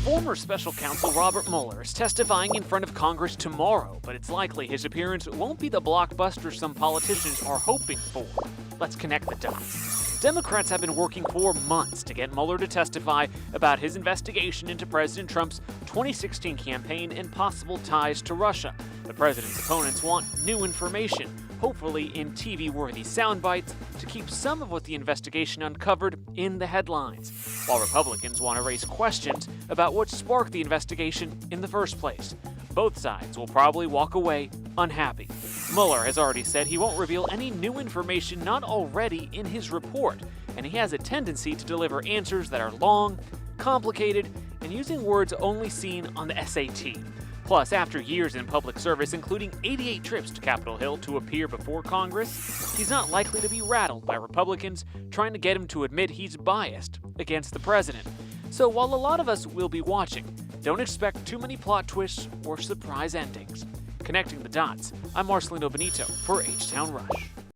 Former special counsel Robert Mueller is testifying in front of Congress tomorrow, but it's likely his appearance won't be the blockbuster some politicians are hoping for. Let's connect the dots. Democrats have been working for months to get Mueller to testify about his investigation into President Trump's 2016 campaign and possible ties to Russia. The president's opponents want new information, hopefully in TV-worthy sound bites, to keep some of what the investigation uncovered in the headlines, while Republicans want to raise questions about what sparked the investigation in the first place. Both sides will probably walk away unhappy. Mueller has already said he won't reveal any new information not already in his report, and he has a tendency to deliver answers that are long, complicated, and using words only seen on the SAT. Plus, after years in public service, including 88 trips to Capitol Hill to appear before Congress, he's not likely to be rattled by Republicans trying to get him to admit he's biased against the president. So while a lot of us will be watching, don't expect too many plot twists or surprise endings. Connecting the dots, I'm Marcelino Benito for H-Town Rush.